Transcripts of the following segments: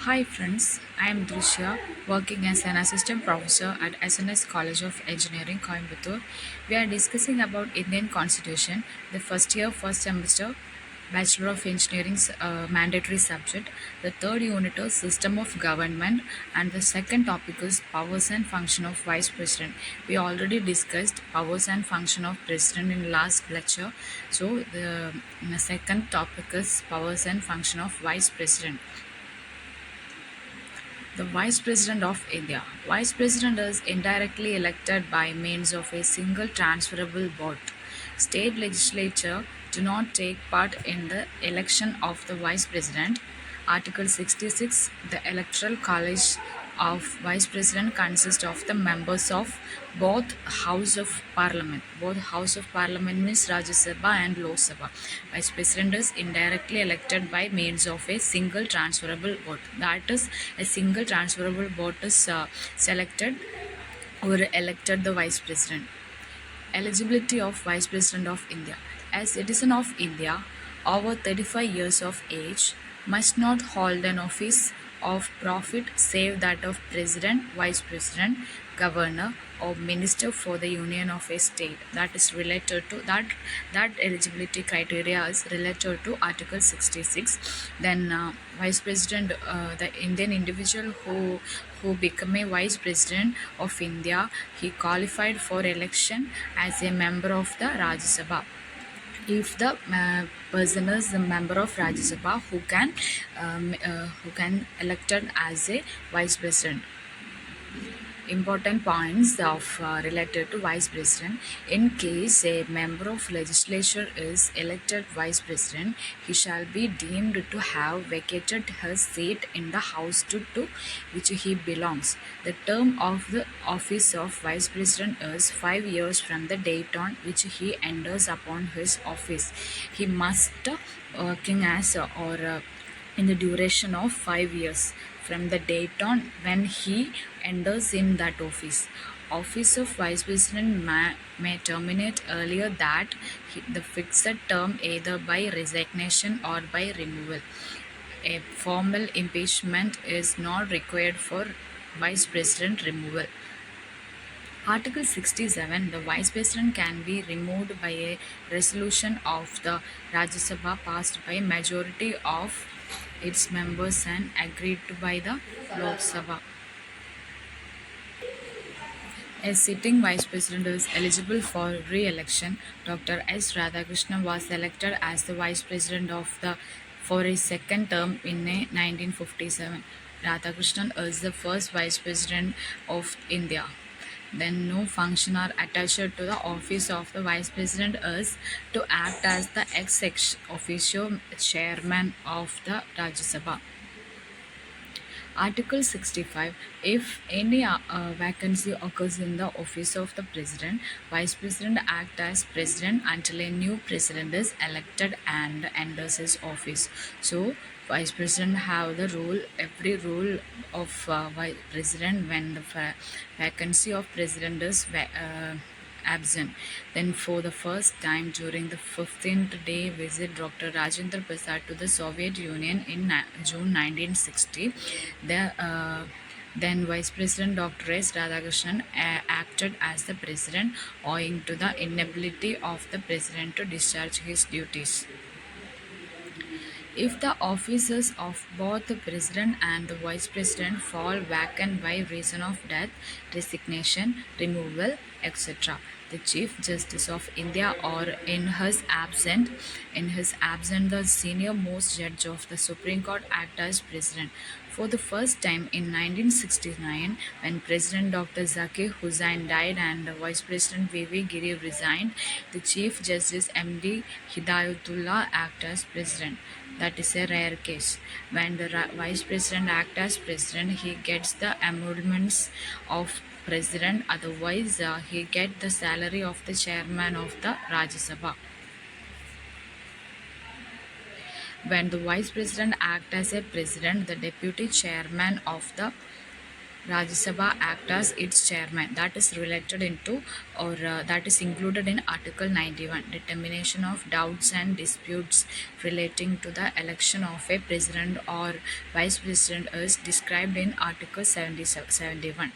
Hi friends, I am Drishya, working as an assistant professor at SNS College of Engineering, Coimbatore. We are discussing about Indian Constitution, the first year, first semester, Bachelor of Engineering mandatory subject. The third unit is System of Government, and the second topic is Powers and Function of Vice President. We already discussed powers and function of President in last lecture. So the second topic is Powers and Function of Vice President. The Vice President of India. Vice President is indirectly elected by means of a single transferable vote. State legislature do not take part in the election of the Vice President. Article 66. The Electoral College of Vice President consists of the members of both House of Parliament. Both House of Parliament means Rajya Sabha and Lok Sabha. Vice President is indirectly elected by means of a single transferable vote. That is, a single transferable vote is selected or elected the Vice President. Eligibility of Vice President of India. A citizen of India over 35 years of age must not hold an office of profit save that of President, Vice President, Governor, or Minister for the Union of a state. That is related to that eligibility criteria is related to Article 66. Then Vice President, the Indian individual who became a Vice President of India, he qualified for election as a member of the Rajya Sabha. If the person is a member of Rajya Sabha who can elected as a Vice President. Important points of related to Vice President. In case a member of legislature is elected Vice President, he shall be deemed to have vacated his seat in the House to which he belongs. The term of the office of Vice President is 5 years from the date on which he enters upon his office. He must working as or in the duration of 5 years from the date on when he enters in that office. Office of Vice President may terminate earlier that the fixed term either by resignation or by removal. A formal impeachment is not required for Vice President removal. Article 67. The Vice President can be removed by a resolution of the Rajya Sabha passed by majority of its members and agreed to by the Lok Sabha. A sitting Vice President is eligible for re-election. Dr. S. Radhakrishnan was elected as the Vice President for a second term in 1957. Radhakrishnan is the first Vice President of India. Then no function are attached to the office of the Vice President is to act as the ex officio chairman of the Rajya Sabha. Article 65. If any vacancy occurs in the office of the President, Vice President act as President until a new President is elected and enters his office. So, Vice President have the every rule of Vice President when the vacancy of President is absent. Then for the first time during the 15th day visit Dr. Rajendra Prasad to the Soviet Union in June 1960, then Vice President Dr. S. Radhakrishnan acted as the President owing to the inability of the President to discharge his duties. If the offices of both the President and the Vice President fall vacant by reason of death, resignation, removal, etc., the Chief Justice of India or in his absence, the senior most judge of the Supreme Court act as President. For the first time in 1969, when President Dr. Zakir Hussain died and Vice President V.V. Giri resigned, the Chief Justice M.D. Hidayatullah acted as President. That is a rare case. When the Vice President acts as President, he gets the emoluments of President. Otherwise, he gets the salary of the Chairman of the Rajya Sabha. When the Vice President acts as a President, the Deputy Chairman of the Rajya Sabha act as its chairman. That is related into or that is included in Article 91, determination of doubts and disputes relating to the election of a president or vice president is described in Article 71.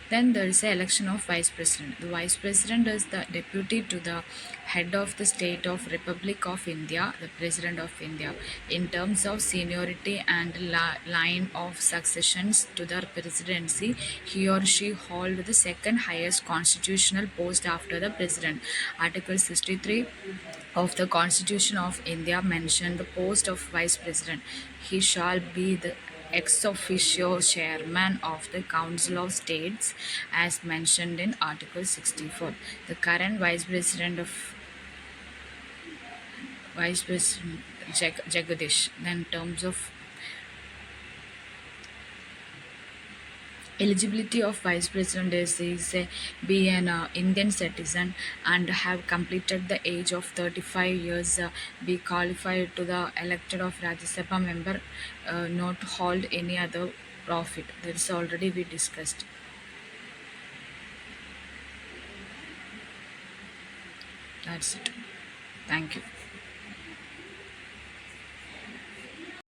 Then there is the election of vice president. The vice president is the deputy to the head of the state of Republic of India, the president of India. In terms of seniority and line of successions to the presidency, he or she hold the second highest constitutional post after the president. Article 63 of the Constitution of India mentioned the post of Vice President. He shall be the ex officio chairman of the Council of States as mentioned in Article 64. The current Vice President Jagadish. Then terms of eligibility of vice president is be an Indian citizen and have completed the age of 35 years, be qualified to the elected of Rajya Sabha member, not hold any other profit. That is already we discussed. That's it. Thank you.